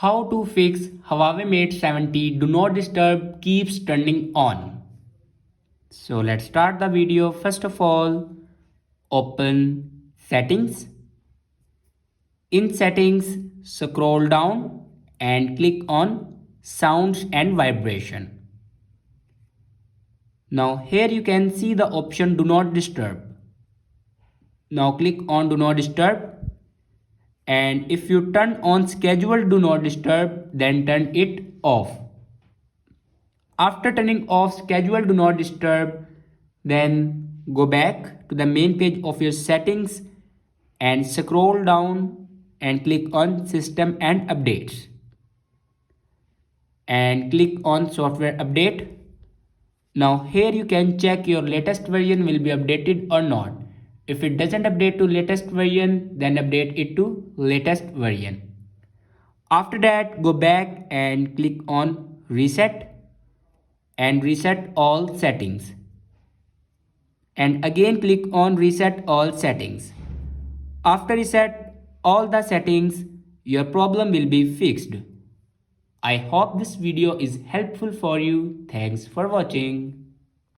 How to fix Huawei Mate 70 Do Not Disturb keeps turning on. So let's start the video. First of all, open Settings. In Settings, scroll down and click on Sounds and Vibration. Now here you can see the option Do Not Disturb. Now click on Do Not Disturb. And if you turn on scheduled do not disturb, then turn it off. After turning off scheduled do not disturb, then go back to the main page of your settings and scroll down and click on system and updates and click on software update. Now here you can check your latest version will be updated or not. If it doesn't update to latest version, then update it to latest version. After that, go back and click on reset and reset all settings. And again click on reset all settings. After reset all the settings, your problem will be fixed. I hope this video is helpful for you. Thanks for watching.